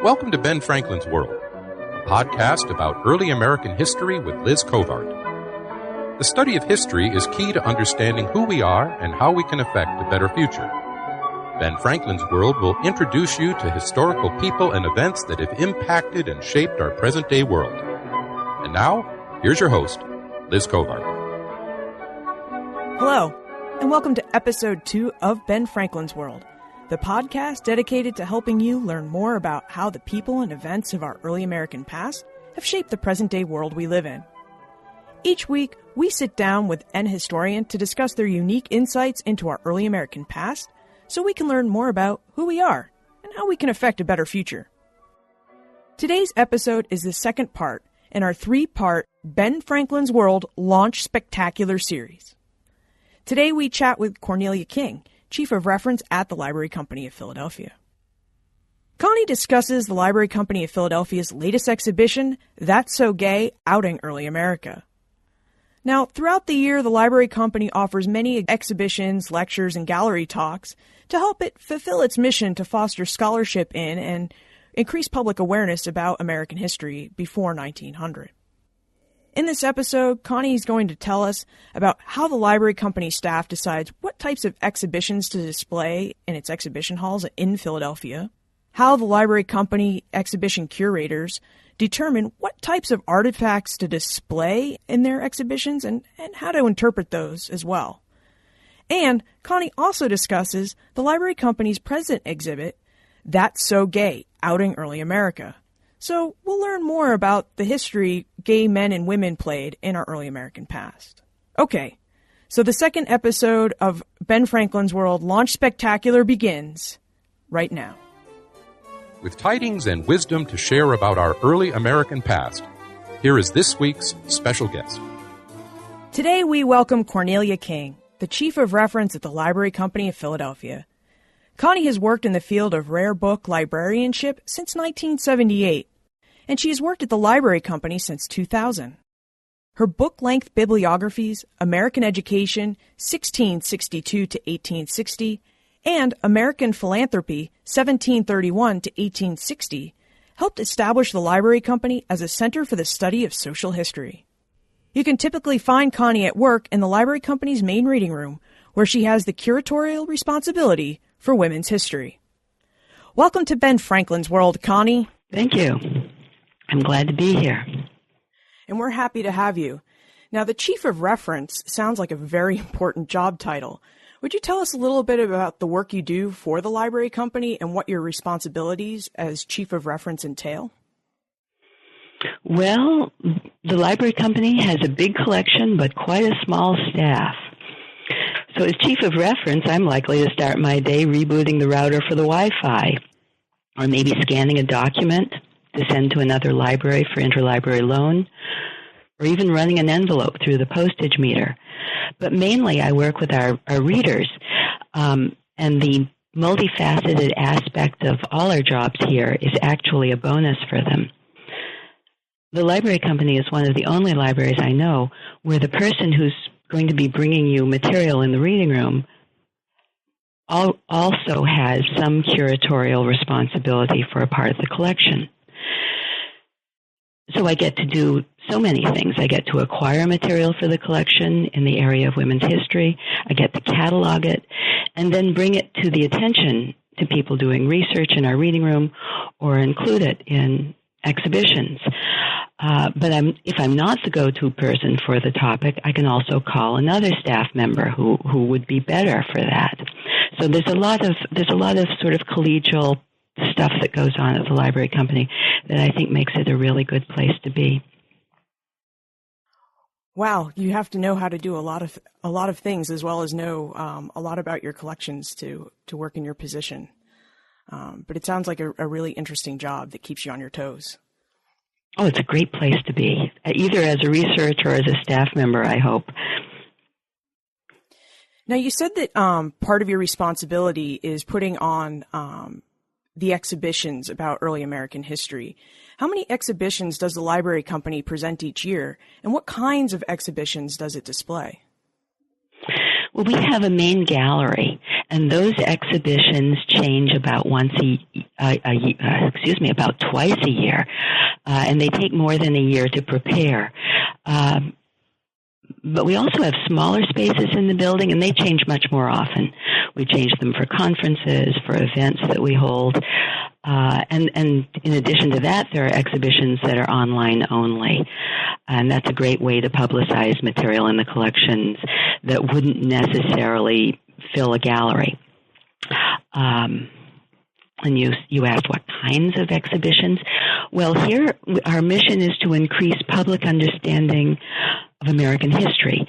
Welcome to Ben Franklin's World, a podcast about early American history with Liz Covart. The study of history is key to understanding who we are and how we can affect a better future. Ben Franklin's World will introduce you to historical people and events that have impacted and shaped our present-day world. And now, here's your host, Liz Covart. Hello, and welcome to Episode 2 of Ben Franklin's World, the podcast dedicated to helping you learn more about how the people and events of our early American past have shaped the present-day world we live in. Each week, we sit down with an historian to discuss their unique insights into our early American past so we can learn more about who we are and how we can affect a better future. Today's episode is the second part in our three-part Ben Franklin's World Launch Spectacular series. Today we chat with Cornelia King, Chief of Reference at the Library Company of Philadelphia. Connie discusses the Library Company of Philadelphia's latest exhibition, That's So Gay, Outing Early America. Now, throughout the year, the Library Company offers many exhibitions, lectures, and gallery talks to help it fulfill its mission to foster scholarship in and increase public awareness about American history before 1900. In this episode, Connie is going to tell us about how the Library Company staff decides what types of exhibitions to display in its exhibition halls in Philadelphia, how the Library Company exhibition curators determine what types of artifacts to display in their exhibitions and how to interpret those as well. And Connie also discusses the Library Company's present exhibit, That's So Gay, Outing Early America. So we'll learn more about the history gay men and women played in our early American past. Okay, so the second episode of Ben Franklin's World Launch Spectacular begins right now. With tidings and wisdom to share about our early American past, here is this week's special guest. Today we welcome Cornelia King, the Chief of Reference at the Library Company of Philadelphia. Connie has worked in the field of rare book librarianship since 1978, and she has worked at the Library Company since 2000. Her book-length bibliographies, American Education, 1662 to 1860, and American Philanthropy, 1731 to 1860, helped establish the Library Company as a center for the study of social history. You can typically find Connie at work in the Library Company's main reading room, where she has the curatorial responsibility for women's history. Welcome to Ben Franklin's World, Connie. Thank you. I'm glad to be here. And we're happy to have you. Now, the Chief of Reference sounds like a very important job title. Would you tell us a little bit about the work you do for the Library Company and what your responsibilities as Chief of Reference entail? Well, the Library Company has a big collection, but quite a small staff. So as Chief of Reference, I'm likely to start my day rebooting the router for the Wi-Fi, or maybe scanning a document to send to another library for interlibrary loan, or even running an envelope through the postage meter. But mainly I work with our readers, and the multifaceted aspect of all our jobs here is actually a bonus for them. The Library Company is one of the only libraries I know where the person who's going to be bringing you material in the reading room also has some curatorial responsibility for a part of the collection. So I get to do so many things. I get to acquire material for the collection in the area of women's history. I get to catalog it and then bring it to the attention to people doing research in our reading room or include it in exhibitions. But if I'm not the go-to person for the topic, I can also call another staff member who would be better for that. So there's a lot of sort of collegial stuff that goes on at the Library Company that I think makes it a really good place to be. Wow, you have to know how to do a lot of things, as well as know a lot about your collections to work in your position. But it sounds like a really interesting job that keeps you on your toes. Oh, it's a great place to be, either as a researcher or as a staff member, I hope. Now, you said that part of your responsibility is putting on the exhibitions about early American history. How many exhibitions does the Library Company present each year, and what kinds of exhibitions does it display? Well, we have a main gallery, And those exhibitions change about about twice a year, and they take more than a year to prepare. But we also have smaller spaces in the building, and they change much more often. We change them for conferences, for events that we hold. And in addition to that, there are exhibitions that are online only. And that's a great way to publicize material in the collections that wouldn't necessarily fill a gallery. And you asked what kinds of exhibitions. Well, here our mission is to increase public understanding of American history.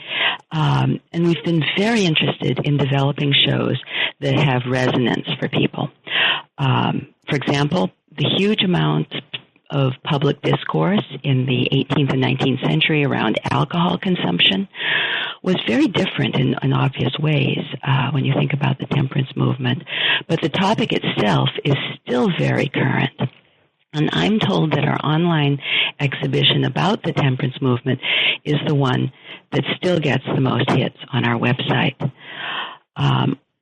And we've been very interested in developing shows that have resonance for people. For example, the huge amount of public discourse in the 18th and 19th century around alcohol consumption was very different in obvious ways when you think about the temperance movement. But the topic itself is still very current. And I'm told that our online exhibition about the temperance movement is the one that still gets the most hits on our website.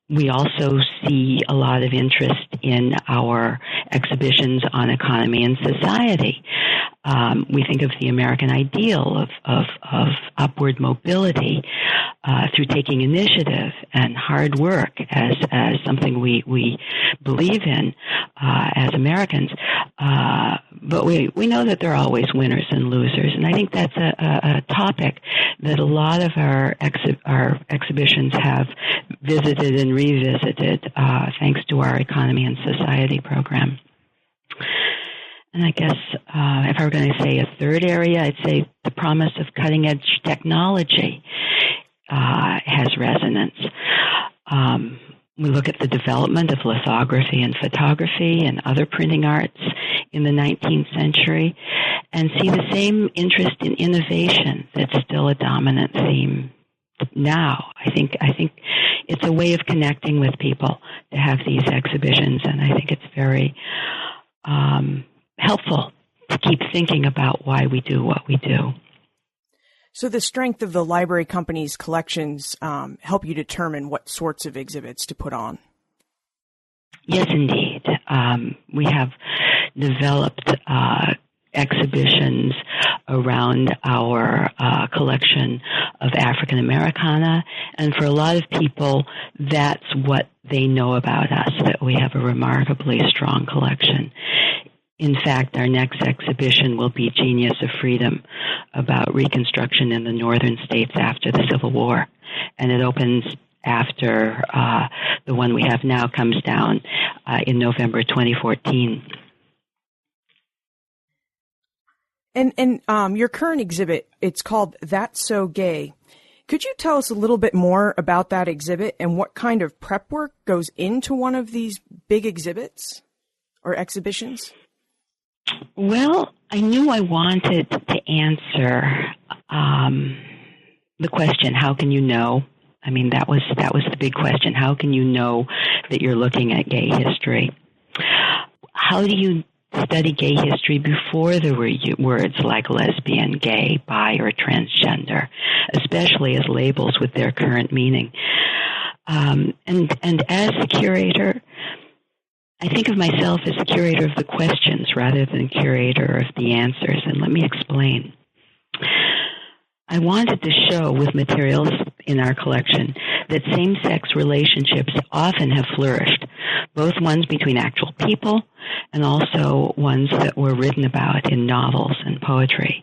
We also see a lot of interest in our exhibitions on economy and society. We think of the American ideal of upward mobility through taking initiative and hard work as something we believe in as Americans. But we know that there are always winners and losers, and I think that's a topic that a lot of our exhibitions have visited and revisited thanks to our economy and society program. And I guess if I were going to say a third area, I'd say the promise of cutting-edge technology has resonance. We look at the development of lithography and photography and other printing arts in the 19th century and see the same interest in innovation that's still a dominant theme now. I think it's a way of connecting with people to have these exhibitions, and I think it's very helpful to keep thinking about why we do what we do. So the strength of the library company's collections help you determine what sorts of exhibits to put on. Yes, indeed. We have developed exhibitions around our collection of African Americana, and for a lot of people, that's what they know about us, that we have a remarkably strong collection. In fact, our next exhibition will be Genius of Freedom, about Reconstruction in the northern states after the Civil War. And it opens after the one we have now comes down in November 2014. And your current exhibit, it's called That's So Gay. Could you tell us a little bit more about that exhibit and what kind of prep work goes into one of these big exhibits or exhibitions? Well, I knew I wanted to answer the question, how can you know? I mean, that was the big question. How can you know that you're looking at gay history? How do you study gay history before there were words like lesbian, gay, bi, or transgender, especially as labels with their current meaning? And as a curator, I think of myself as the curator of the questions rather than curator of the answers, and let me explain. I wanted to show with materials in our collection that same-sex relationships often have flourished, both ones between actual people and also ones that were written about in novels and poetry.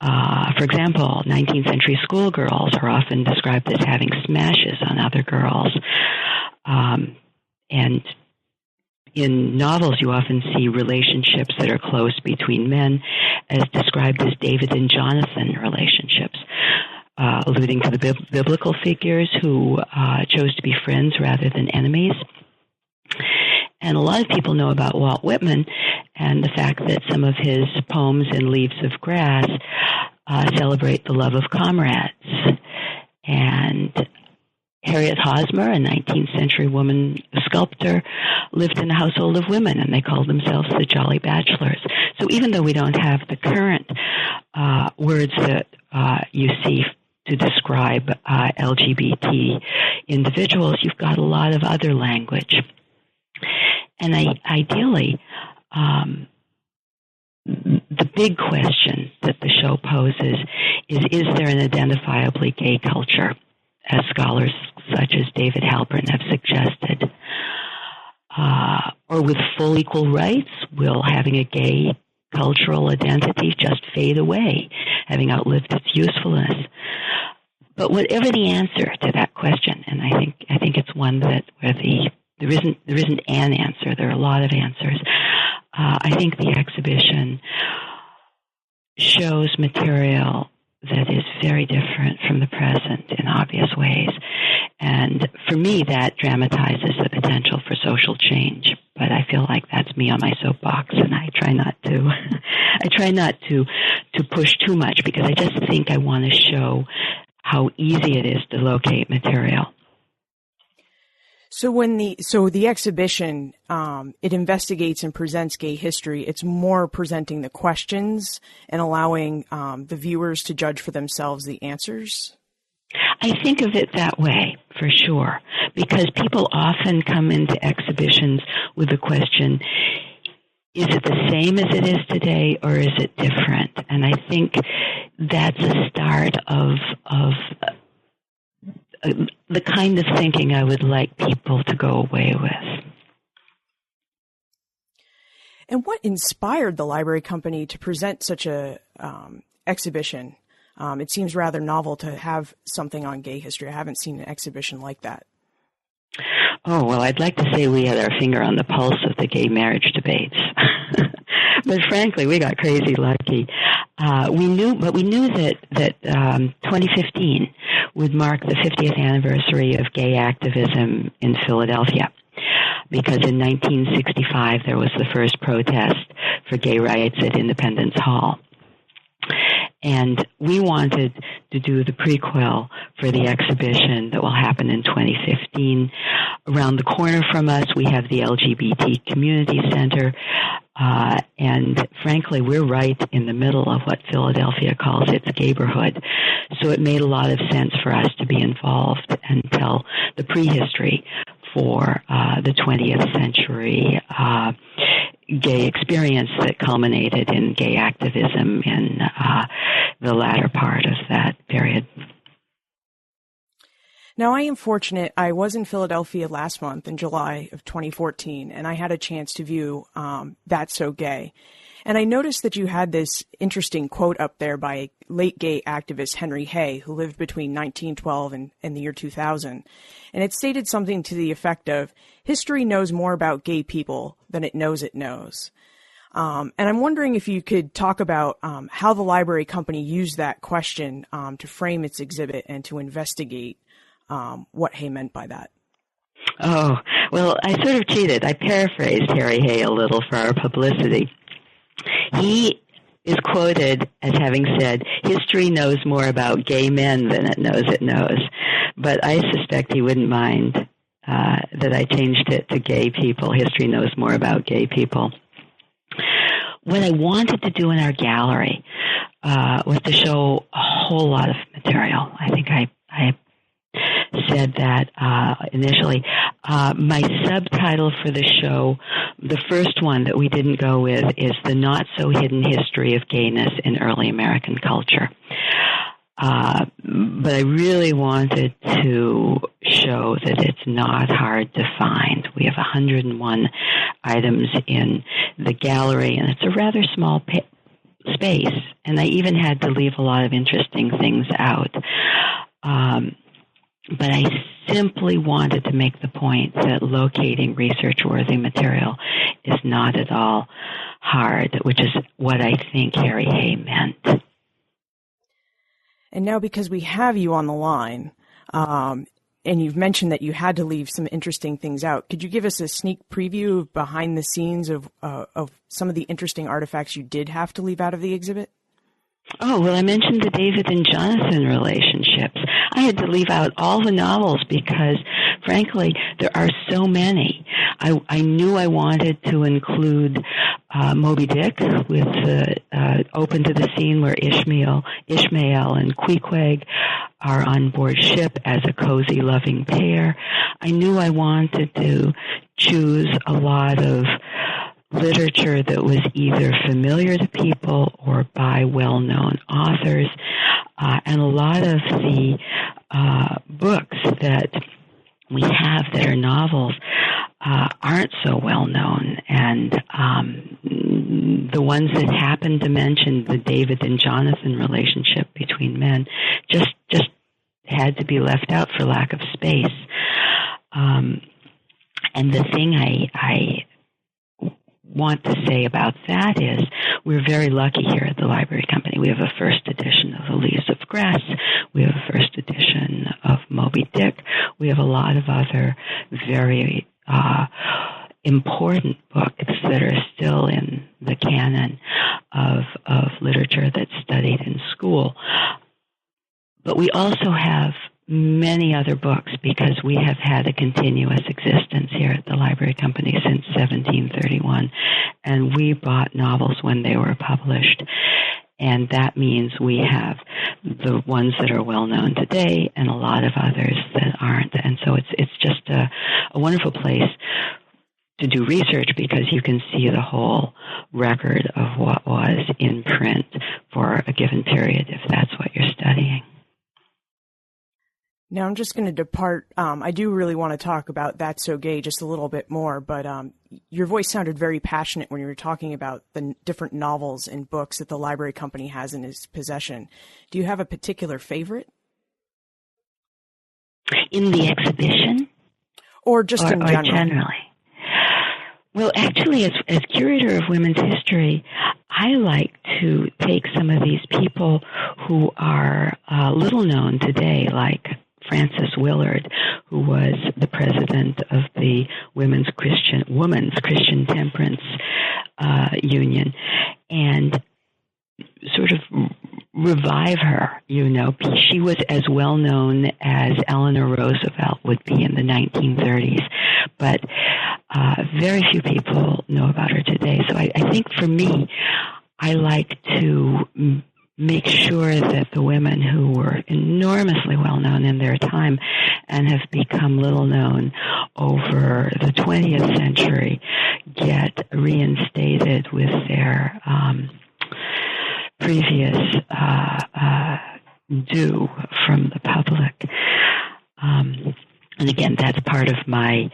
For example, 19th century schoolgirls are often described as having smashes on other girls. And in novels, you often see relationships that are close between men, as described as David and Jonathan relationships, alluding to the biblical figures who chose to be friends rather than enemies. And a lot of people know about Walt Whitman and the fact that some of his poems in Leaves of Grass celebrate the love of comrades. And Harriet Hosmer, a 19th century woman sculptor, lived in a household of women, and they called themselves the Jolly Bachelors. So even though we don't have the current words that you see to describe LGBT individuals, you've got a lot of other language. And ideally, the big question that the show poses is there an identifiably gay culture, as scholars such as David Halpern have suggested? Or with full equal rights, will having a gay cultural identity just fade away, having outlived its usefulness? But whatever the answer to that question, and I think it's one that where there isn't an answer, there are a lot of answers. I think the exhibition shows material that is very different from the present in obvious ways. And for me, that dramatizes the potential for social change. But I feel like that's me on my soapbox, and I try not to push too much, because I just think I want to show how easy it is to locate material. So the exhibition, it investigates and presents gay history. It's more presenting the questions and allowing the viewers to judge for themselves the answers. I think of it that way, for sure, because people often come into exhibitions with the question, is it the same as it is today, or is it different? And I think that's a start of the kind of thinking I would like people to go away with. And what inspired the library company to present such a exhibition? It seems rather novel to have something on gay history. I haven't seen an exhibition like that. Oh, well, I'd like to say we had our finger on the pulse of the gay marriage debates. But frankly, we got crazy lucky. We knew that 2015 would mark the 50th anniversary of gay activism in Philadelphia, because in 1965 there was the first protest for gay rights at Independence Hall. And we wanted to do the prequel for the exhibition that will happen in 2015. Around the corner from us, we have the LGBT Community Center. And frankly, we're right in the middle of what Philadelphia calls its gayborhood. So it made a lot of sense for us to be involved and tell the prehistory for the 20th century gay experience that culminated in gay activism in the latter part of that period. Now, I am fortunate. I was in Philadelphia last month in July of 2014, and I had a chance to view That's So Gay. And I noticed that you had this interesting quote up there by late gay activist Henry Hay, who lived between 1912 and the year 2000. And it stated something to the effect of, history knows more about gay people than it knows it knows. And I'm wondering if you could talk about how the library company used that question to frame its exhibit and to investigate what Hay meant by that. Oh, well, I sort of cheated. I paraphrased Harry Hay a little for our publicity. He is quoted as having said, history knows more about gay men than it knows. But I suspect he wouldn't mind that I changed it to gay people. History knows more about gay people. What I wanted to do in our gallery was to show a whole lot of material. I think I said that initially. My subtitle for the show, the first one that we didn't go with, is The Not So Hidden History of Gayness in Early American Culture. But I really wanted to show that it's not hard to find. We have 101 items in the gallery, and it's a rather small space, and I even had to leave a lot of interesting things out. But I simply wanted to make the point that locating research-worthy material is not at all hard, which is what I think Harry Hay meant. And now, because we have you on the line, and you've mentioned that you had to leave some interesting things out, could you give us a sneak preview of behind the scenes of some of the interesting artifacts you did have to leave out of the exhibit? Oh, well, I mentioned the David and Jonathan relationships. I had to leave out all the novels because, frankly, there are so many. I knew I wanted to include Moby Dick, with open to the scene where Ishmael and Queequeg are on board ship as a cozy, loving pair. I knew I wanted to choose a lot of literature that was either familiar to people or by well-known authors, and a lot of the books that we have that are novels aren't so well known, and the ones that happen to mention the David and Jonathan relationship between men just had to be left out for lack of space. And the thing I want to say about that is we're very lucky here at the Library Company. We have a first edition of The Leaves of Grass. We have a first edition of Moby Dick. We have a lot of other very important books that are still in the canon of literature that's studied in school. But we also have many other books because we have had a continuous existence here at the Library Company since 1731, and we bought novels when they were published. And that means we have the ones that are well known today and a lot of others that aren't. And so it's just a wonderful place to do research because you can see the whole record of what was in print for a given period if that's what you're studying. Now I'm just going to depart. I do really want to talk about That's So Gay just a little bit more, but your voice sounded very passionate when you were talking about the different novels and books that the Library Company has in its possession. Do you have a particular favorite? In the exhibition? Or just in general? Or generally? Well, actually, as curator of women's history, I like to take some of these people who are little known today, like Frances Willard, who was the president of the Women's Christian Temperance Union, and sort of revive her. She was as well known as Eleanor Roosevelt would be in the 1930s, but very few people know about her today. So I think for me, I like to make sure that the women who were enormously well known in their time and have become little known over the 20th century get reinstated with their previous due from the public. And again, that's part of my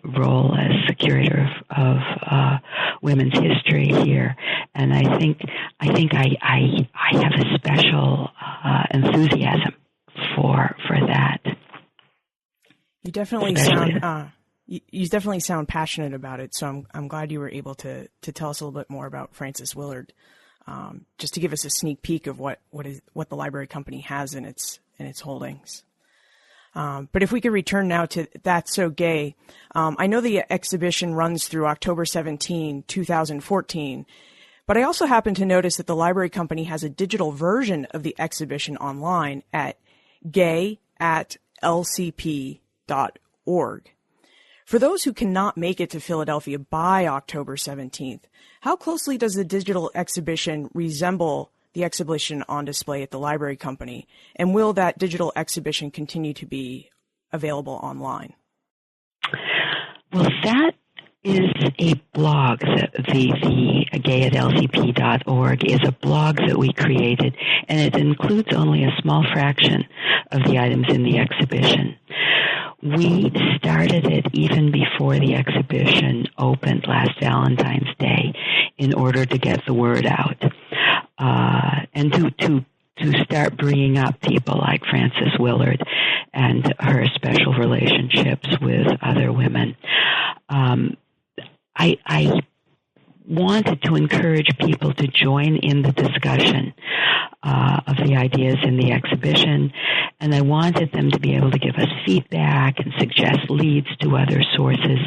role as the curator of women's history here. And I think I have a special enthusiasm for that. You definitely sound passionate about it. So I'm glad you were able to tell us a little bit more about Frances Willard, just to give us a sneak peek of what the Library Company has in its holdings. But if we could return now to That's So Gay, I know the exhibition runs through October 17, 2014, but I also happen to notice that the Library Company has a digital version of the exhibition online at gay@lcp.org. For those who cannot make it to Philadelphia by October 17th, how closely does the digital exhibition resemble the exhibition on display at the Library Company? And will that digital exhibition continue to be available online? Well, that is a blog. The gay@lcp.org is a blog that we created, and it includes only a small fraction of the items in the exhibition. We started it even before the exhibition opened last Valentine's Day in order to get the word out. And to start bringing up people like Frances Willard and her special relationships with other women. I wanted to encourage people to join in the discussion of the ideas in the exhibition, and I wanted them to be able to give us feedback and suggest leads to other sources,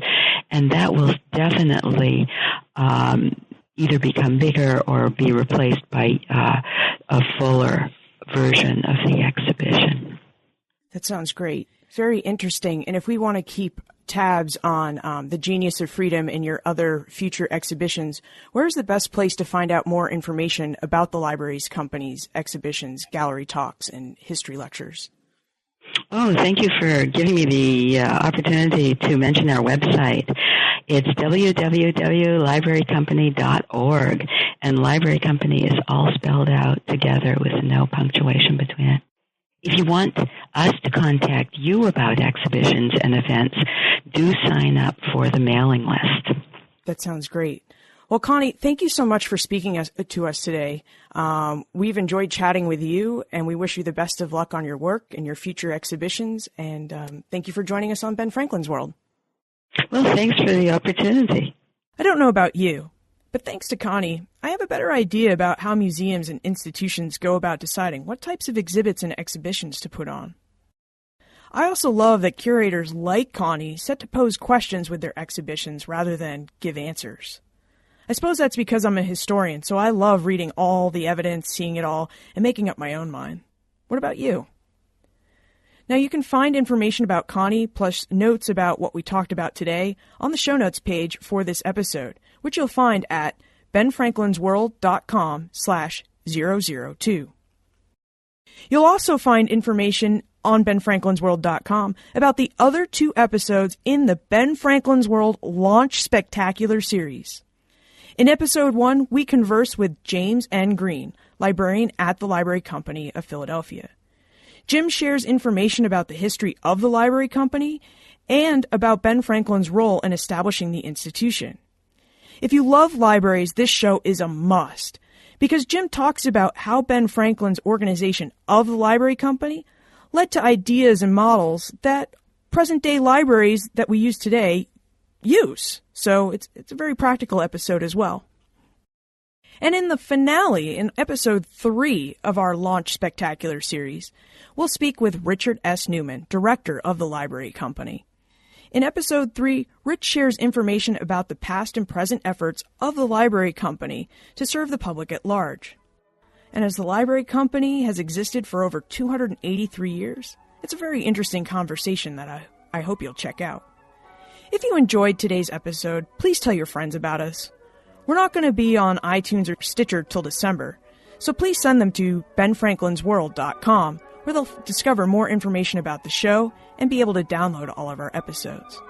and that will definitely either become bigger or be replaced by a fuller version of the exhibition. That sounds great. Very interesting. And if we want to keep tabs on The Genius of Freedom and your other future exhibitions, where's the best place to find out more information about the library's companies, exhibitions, gallery talks, and history lectures? Oh, thank you for giving me the opportunity to mention our website. It's www.librarycompany.org, and Library Company is all spelled out together with no punctuation between it. If you want us to contact you about exhibitions and events, do sign up for the mailing list. That sounds great. Well, Connie, thank you so much for speaking to us today. We've enjoyed chatting with you, and we wish you the best of luck on your work and your future exhibitions. And thank you for joining us on Ben Franklin's World. Well, thanks for the opportunity. I don't know about you, but thanks to Connie, I have a better idea about how museums and institutions go about deciding what types of exhibits and exhibitions to put on. I also love that curators like Connie set to pose questions with their exhibitions rather than give answers. I suppose that's because I'm a historian, so I love reading all the evidence, seeing it all, and making up my own mind. What about you? Now, you can find information about Connie, plus notes about what we talked about today, on the show notes page for this episode, which you'll find at benfranklinsworld.com/002. You'll also find information on benfranklinsworld.com about the other 2 episodes in the Ben Franklin's World Launch Spectacular series. In episode 1, we converse with James N. Green, librarian at the Library Company of Philadelphia. Jim shares information about the history of the Library Company and about Ben Franklin's role in establishing the institution. If you love libraries, this show is a must, because Jim talks about how Ben Franklin's organization of the Library Company led to ideas and models that present-day libraries that we use today use. So it's a very practical episode as well. And in the finale, in episode 3 of our Launch Spectacular series, we'll speak with Richard S. Newman, director of the Library Company. In episode 3, Rich shares information about the past and present efforts of the Library Company to serve the public at large. And as the Library Company has existed for over 283 years, it's a very interesting conversation that I hope you'll check out. If you enjoyed today's episode, please tell your friends about us. We're not going to be on iTunes or Stitcher till December, so please send them to benfranklinsworld.com, where they'll discover more information about the show and be able to download all of our episodes.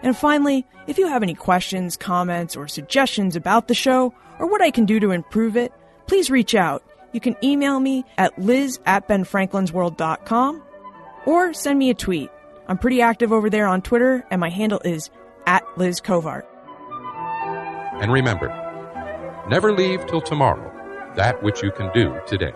And finally, if you have any questions, comments, or suggestions about the show, or what I can do to improve it, please reach out. You can email me at liz@benfranklinsworld.com or send me a tweet. I'm pretty active over there on Twitter, and my handle is @LizCovart. And remember, never leave till tomorrow that which you can do today.